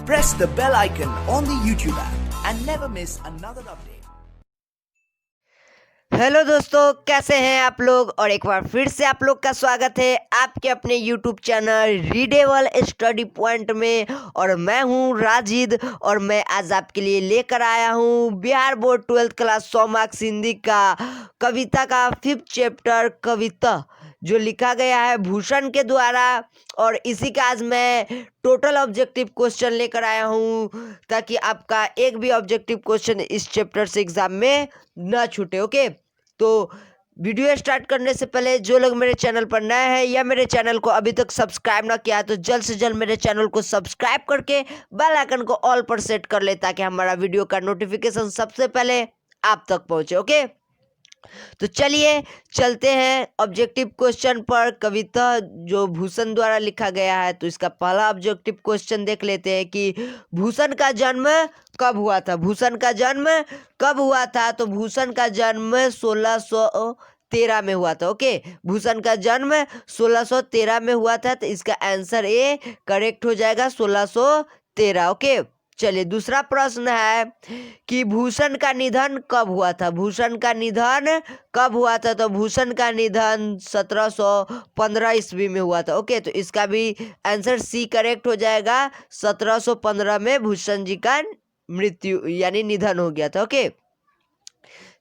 press the bell icon on the YouTube app and never miss another update. Hello दोस्तों, कैसे हैं आप लोग। और एक बार फिर से आप लोग का स्वागत है आपके अपने YouTube channel readable study point में। और मैं हूं राजिद और मैं आज आपके लिए लेकर आया हूं Bihar board 12th class 100 marks Hindi का कविता का 5th चैप्टर कविता, जो लिखा गया है भूषण के द्वारा। और इसी का आज मैं टोटल ऑब्जेक्टिव क्वेश्चन लेकर आया हूँ, ताकि आपका एक भी ऑब्जेक्टिव क्वेश्चन इस चैप्टर से एग्जाम में ना छूटे। ओके, तो वीडियो स्टार्ट करने से पहले जो लोग मेरे चैनल पर नए हैं या मेरे चैनल को अभी तक सब्सक्राइब ना किया है, तो जल्द से जल्द मेरे चैनल को सब्सक्राइब करके बेल आइकन को ऑल पर सेट कर ले, ताकि हमारा वीडियो का नोटिफिकेशन सबसे पहले आप तक पहुंचे। ओके, तो चलिए चलते हैं ऑब्जेक्टिव क्वेश्चन पर। कविता जो भूषण द्वारा लिखा गया है, तो इसका पहला ऑब्जेक्टिव क्वेश्चन देख लेते हैं कि भूषण का जन्म कब हुआ था। भूषण का जन्म कब हुआ था, तो भूषण का जन्म 1613 में हुआ था। ओके, भूषण का जन्म 1613 में हुआ था, तो इसका आंसर ए करेक्ट हो जाएगा 1613। ओके, चलिए दूसरा प्रश्न है कि भूषण का निधन कब हुआ था। भूषण का निधन कब हुआ था, तो भूषण का निधन 1715 ईस्वी में हुआ था। ओके, तो इसका भी आंसर सी करेक्ट हो जाएगा। 1715 में भूषण जी का मृत्यु यानी निधन हो गया था। ओके,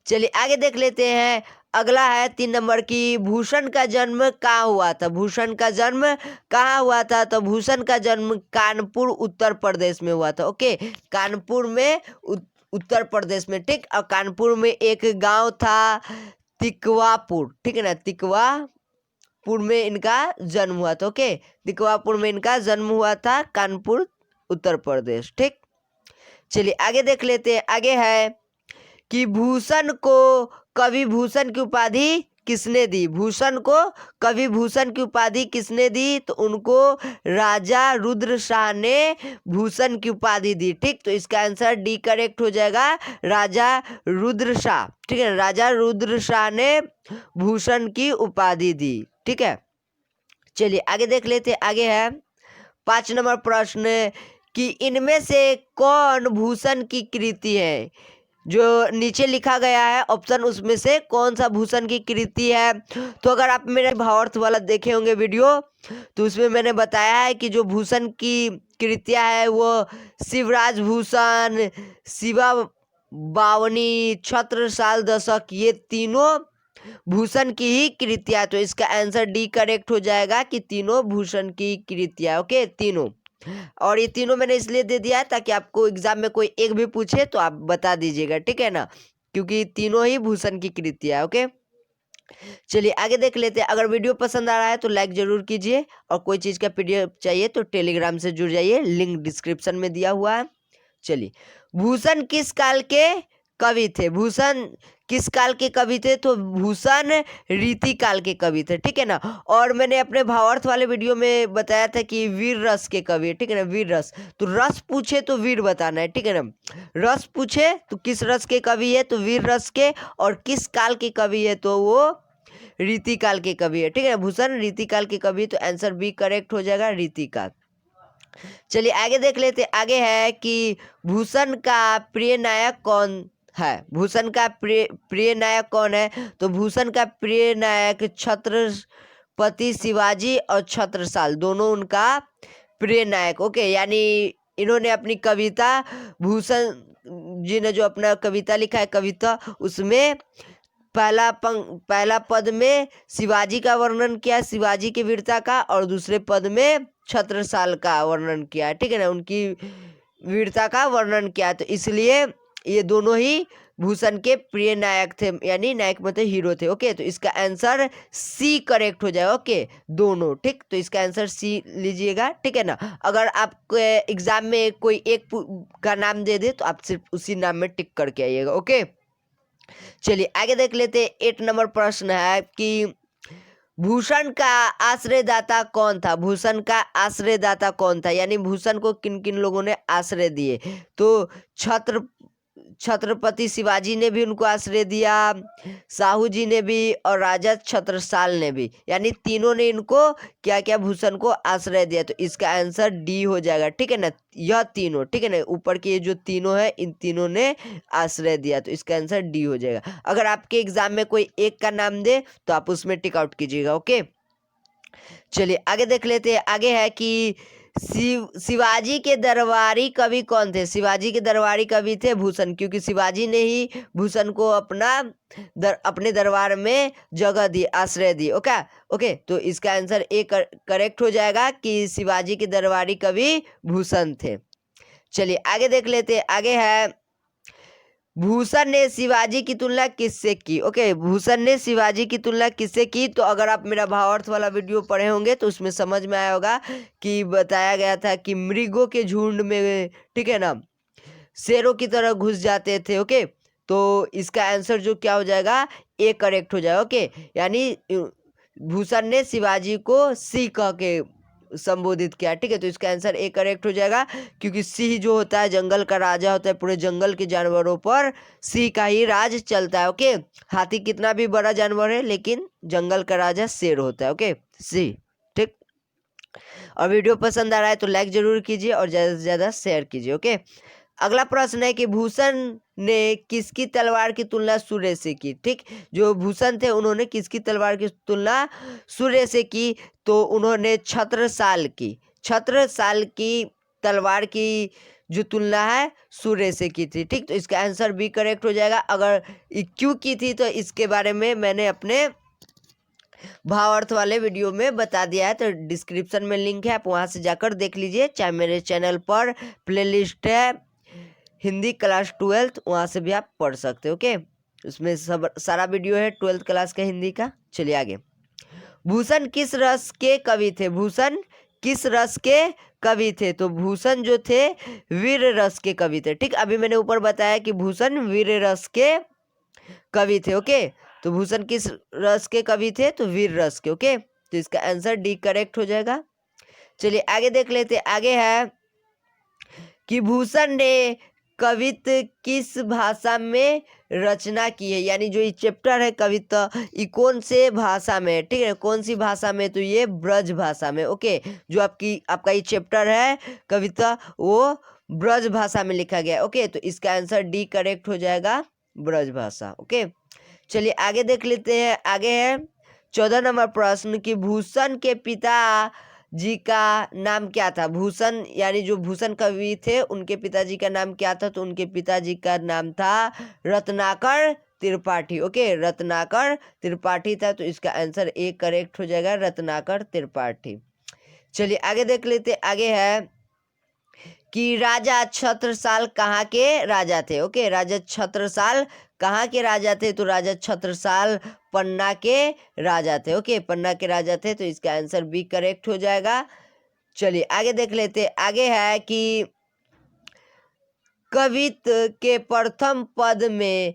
चलिए आगे देख लेते हैं। अगला है 3 नंबर की भूषण का जन्म कहाँ हुआ था। भूषण का जन्म कहाँ हुआ था, तो भूषण का जन्म कानपुर उत्तर प्रदेश में हुआ था। ओके, कानपुर में उत्तर प्रदेश में, ठीक। और कानपुर में एक गांव था तिकवापुर, ठीक है ना, तिकवापुर में इनका जन्म हुआ था। ओके, तिकवापुर में इनका जन्म हुआ था, कानपुर उत्तर प्रदेश, ठीक। चलिए आगे देख लेते हैं। आगे है कि भूषण को कवि भूषण की उपाधि किसने दी। भूषण को कवि भूषण की उपाधि किसने दी, तो उनको राजा रुद्र शाह ने भूषण की उपाधि दी, ठीक। तो इसका आंसर डी करेक्ट हो जाएगा, राजा रुद्र शाह, ठीक है। राजा रुद्र शाह ने भूषण की उपाधि दी, ठीक है। चलिए आगे देख लेते। आगे है 5 नंबर प्रश्न कि इनमें से कौन भूषण की कृति है। जो नीचे लिखा गया है ऑप्शन, उसमें से कौन सा भूषण की कृति है। तो अगर आप मेरे भावार्थ वाला देखे होंगे वीडियो, तो उसमें मैंने बताया है कि जो भूषण की कृतियां है वो शिवराज भूषण, शिवा बावनी, छत्रसाल दशक, ये तीनों भूषण की ही कृतियां। तो इसका आंसर डी करेक्ट हो जाएगा कि तीनों भूषण की कृतियां। ओके, तीनों। और ये तीनों मैंने इसलिए दे दिया है ताकि आपको एग्जाम में कोई एक भी पूछे तो आप बता दीजिएगा, ठीक है ना, क्योंकि तीनों ही भूषण की कृतियां। ओके, चलिए आगे देख लेते हैं। अगर वीडियो पसंद आ रहा है तो लाइक जरूर कीजिए, और कोई चीज़ का पीडीएफ चाहिए तो टेलीग्राम से जुड़ जाइए, लिंक डिस्क्रिप्शन में दिया हुआ है। चलिए, भूषण किस काल के कवि थे। भूषण किस काल के कवि थे, तो भूषण रीति काल के कवि थे, ठीक है ना। और मैंने अपने भावार्थ वाले वीडियो में बताया था कि वीर रस के कवि है, ठीक है ना, वीर रस। तो रस पूछे तो वीर बताना है, ठीक है ना। रस पूछे तो किस रस के कवि है, तो वीर रस के। और किस काल के कवि है, तो वो रीति काल के कवि है, ठीक है। भूषण रीति काल के कवि, तो आंसर बी करेक्ट हो जाएगा, रीति काल। चलिए आगे देख लेते। आगे है कि भूषण का प्रिय नायक कौन है। भूषण का प्रिय नायक कौन है, तो भूषण का प्रिय नायक छत्रपति शिवाजी और छत्रसाल, दोनों उनका प्रिय नायक। ओके, यानी इन्होंने अपनी कविता, भूषण जी ने जो अपना कविता लिखा है, कविता उसमें पहला पद में शिवाजी का वर्णन किया, शिवाजी की वीरता का, और दूसरे पद में छत्रसाल का वर्णन किया, ठीक है ना, उनकी वीरता का वर्णन किया। तो इसलिए ये दोनों ही भूषण के प्रिय नायक थे, यानी नायक मतलब हीरो थे। ओके, तो इसका आंसर सी करेक्ट हो जाएगा। ओके, दोनों, ठीक। तो इसका आंसर सी लीजिएगा, ठीक है ना। अगर आपके एग्जाम में कोई एक का नाम दे दे तो आप सिर्फ उसी नाम में टिक करके आइएगा। ओके, चलिए आगे देख लेते। 8 नंबर प्रश्न है कि भूषण का आश्रयदाता कौन था। भूषण का आश्रयदाता कौन था, यानी भूषण को किन किन लोगों ने आश्रय दिए। तो छत्रपति शिवाजी ने भी उनको आश्रय दिया, साहू जी ने भी और राजा छत्रसाल ने भी, यानी तीनों ने इनको क्या क्या भूषण को आश्रय दिया। तो इसका आंसर डी हो जाएगा, ठीक है ना। यह तीनों, ठीक है ना, ऊपर के ये जो तीनों है इन तीनों ने आश्रय दिया, तो इसका आंसर डी हो जाएगा। अगर आपके एग्जाम में कोई एक का नाम दे तो आप उसमें टिक आउट कीजिएगा। ओके, चलिए आगे देख लेते हैं। आगे है कि शिवाजी के दरबारी कवि कौन थे। शिवाजी के दरबारी कवि थे भूषण, क्योंकि शिवाजी ने ही भूषण को अपने दरबार में जगह दी, आश्रय दी। ओके, तो इसका आंसर ए करेक्ट हो जाएगा कि शिवाजी के दरबारी कवि भूषण थे। चलिए आगे देख लेते हैं। आगे है भूषण ने शिवाजी की तुलना किससे की। ओके, भूषण ने शिवाजी की तुलना किससे की। तो अगर आप मेरा भावार्थ वाला वीडियो पढ़े होंगे तो उसमें समझ में आया होगा कि बताया गया था कि मृगों के झुंड में, ठीक है ना, शेरों की तरह घुस जाते थे। ओके, तो इसका आंसर जो क्या हो जाएगा, ए करेक्ट हो जाएगा। ओके, यानी भूषण ने शिवाजी को सी कह के संबोधित किया, ठीक है। तो इसका आंसर ए करेक्ट हो जाएगा, क्योंकि सिंह जो होता है जंगल का राजा होता है, पूरे जंगल के जानवरों पर सिंह का ही राज चलता है। ओके, हाथी कितना भी बड़ा जानवर है लेकिन जंगल का राजा शेर होता है। ओके, सिंह, ठीक। और वीडियो पसंद आ रहा है तो लाइक जरूर कीजिए और ज़्यादा से ज़्यादा शेयर कीजिए। ओके, अगला प्रश्न है कि भूषण ने किसकी तलवार की तुलना सूर्य से की। ठीक, जो भूषण थे उन्होंने किसकी तलवार की तुलना सूर्य से की। तो उन्होंने छत्रसाल की तलवार की जो तुलना है सूर्य से की थी। ठीक, तो इसका आंसर बी करेक्ट हो जाएगा। अगर क्यों की थी तो इसके बारे में मैंने अपने भावार्थ वाले वीडियो में बता दिया है, तो डिस्क्रिप्शन में लिंक है, आप वहां से जाकर देख लीजिए। चाहे मेरे चैनल पर प्लेलिस्ट है हिंदी क्लास 12th, वहाँ से भी आप पढ़ सकते हो। ओके, उसमें सब सारा वीडियो है 12th क्लास का हिंदी का। चलिए आगे, भूषण किस रस के कवि थे। भूषण किस रस के कवि थे। तो भूषण जो थे वीर रस के कवि थे। ठीक, अभी मैंने ऊपर बताया कि भूषण वीर रस के कवि थे। ओके, तो भूषण किस रस के कवि थे, तो वीर रस के। ओके, तो इसका आंसर डी करेक्ट हो जाएगा। चलिए आगे देख लेते। आगे है कि भूषण ने कवित्व किस भाषा में रचना की है, यानी जो ये चैप्टर है कविता, ये कौन से भाषा में है। ठीक है, कौन सी भाषा में, तो ये ब्रज भाषा में। ओके, जो आपका ये चैप्टर है कविता, वो ब्रज भाषा में लिखा गया है। ओके, तो इसका आंसर डी करेक्ट हो जाएगा, ब्रज भाषा। ओके, चलिए आगे देख लेते हैं। आगे है 14 नंबर प्रश्न कि भूषण के पिता जी का नाम क्या था। भूषण यानी जो भूषण कवि थे उनके पिताजी का नाम क्या था। तो उनके पिताजी का नाम था रत्नाकर त्रिपाठी। ओके, रत्नाकर त्रिपाठी था, तो इसका आंसर ए करेक्ट हो जाएगा, रत्नाकर त्रिपाठी। चलिए आगे देख लेते। आगे है कि राजा छत्रसाल कहाँ के राजा थे। ओके, राजा छत्रसाल कहाँ के राजा थे। तो राजा छत्रसाल पन्ना के राजा थे। ओके, पन्ना के राजा थे, तो इसका आंसर बी करेक्ट हो जाएगा। चलिए आगे देख लेते। आगे है कि कवित्व के प्रथम पद में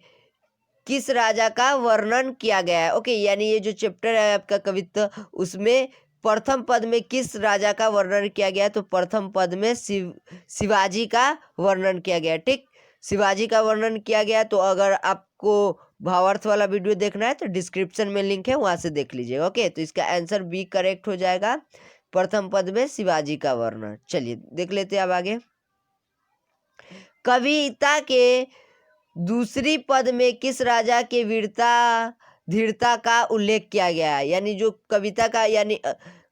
किस राजा का वर्णन किया गया है। ओके, यानी ये जो चैप्टर है आपका कवित्व, उसमें प्रथम पद में किस राजा का वर्णन किया गया है। तो प्रथम पद में शिवाजी का वर्णन किया गया। ठीक, शिवाजी का वर्णन किया गया। तो अगर आपको भावार्थ वाला वीडियो देखना है तो डिस्क्रिप्शन में लिंक है, वहां से देख लीजिएगा। ओके, तो इसका आंसर बी करेक्ट हो जाएगा, प्रथम पद में शिवाजी का वर्णन। चलिए देख लेते हैं अब आगे। कविता के दूसरी पद में किस राजा के वीरता धीरता का उल्लेख किया गया है। यानी जो कविता का यानी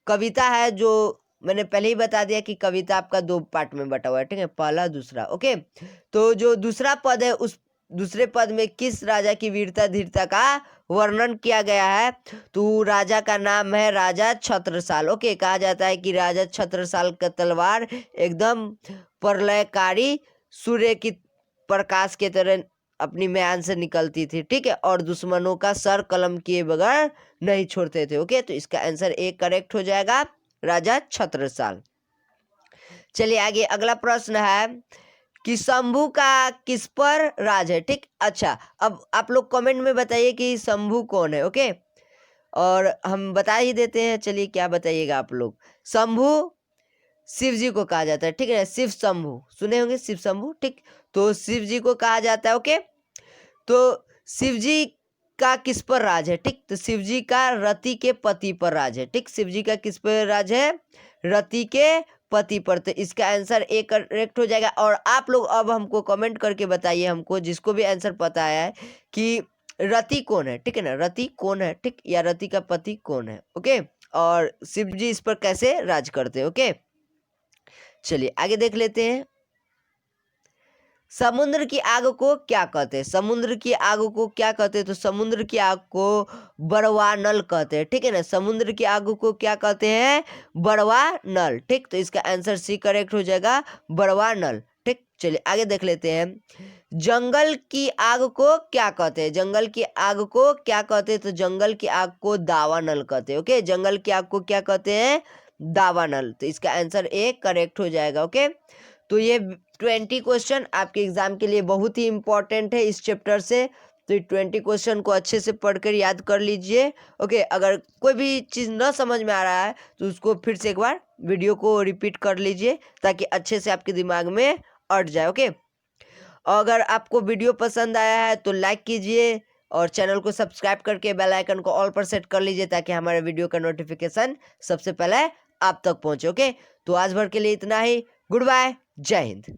कविता है, जो मैंने पहले ही बता दिया कि कविता आपका 2 पार्ट में बटा हुआ है। ठीक है, पहला दूसरा। ओके, तो जो दूसरा पद है उस दूसरे पद में किस राजा की वीरता धीरता का वर्णन किया गया है। तो राजा का नाम है राजा छत्रसाल। ओके, कहा जाता है कि राजा छत्रसाल का तलवार एकदम प्रलयकारी सूर्य की प्रकाश के तरह अपनी म्यान से निकलती थी। ठीक है, और दुश्मनों का सर कलम किए बगैर नहीं छोड़ते थे। ओके, तो इसका आंसर ए करेक्ट हो जाएगा, राजा छत्रसाल। चलिए आगे, अगला प्रश्न है कि शंभू का किस पर राज है। ठीक, अच्छा, अब आप लोग कमेंट में बताइए कि शंभू कौन है। ओके, और हम बता ही देते हैं। चलिए क्या बताइएगा आप लोग। शंभू शिव जी को कहा जाता है, ठीक है ना। शिव शंभु सुने होंगे, शिव शंभु, ठीक। तो शिव जी को कहा जाता है, ओके। तो शिव जी का किस पर राज है, ठीक। तो शिव जी का रति के पति पर राज है, ठीक। शिव जी का किस पर राज है, रति के पति पर। तो इसका आंसर ए करेक्ट हो जाएगा। और आप लोग अब हमको कमेंट करके बताइए, हमको जिसको भी आंसर पता है कि रति कौन है, ठीक है ना, रति कौन है, ठीक, या रति का पति कौन है, ओके। और शिव जी इस पर कैसे राज करते हैं, ओके। चलिए आगे देख लेते हैं। समुद्र की आग को क्या कहते हैं, समुद्र की आग को क्या कहते हैं। तो समुद्र की आग को बड़वा नल कहते हैं, ठीक है ना। समुद्र की आग को क्या कहते हैं, बड़वा नल, ठीक। तो इसका आंसर सी करेक्ट हो जाएगा, बड़वा नल, ठीक। चलिए आगे देख लेते हैं। जंगल की आग को क्या कहते हैं, जंगल की आग को क्या कहते हैं। तो जंगल की आग को दावा नल कहते हैं, ओके। जंगल की आग को क्या कहते हैं, दावा नल। तो इसका आंसर ए करेक्ट हो जाएगा, ओके। तो ये 20 क्वेश्चन आपके एग्जाम के लिए बहुत ही इंपॉर्टेंट है इस चैप्टर से। तो ये 20 क्वेश्चन को अच्छे से पढ़कर याद कर लीजिए, ओके। अगर कोई भी चीज़ न समझ में आ रहा है तो उसको फिर से एक बार वीडियो को रिपीट कर लीजिए, ताकि अच्छे से आपके दिमाग में अट जाए, ओके। अगर आपको वीडियो पसंद आया है तो लाइक कीजिए और चैनल को सब्सक्राइब करके बेल आइकन को ऑल पर सेट कर लीजिए, ताकि हमारे वीडियो का नोटिफिकेशन सबसे पहले आप तक पहुंचे, ओके। तो आज भर के लिए इतना ही। गुड बाय, जय हिंद।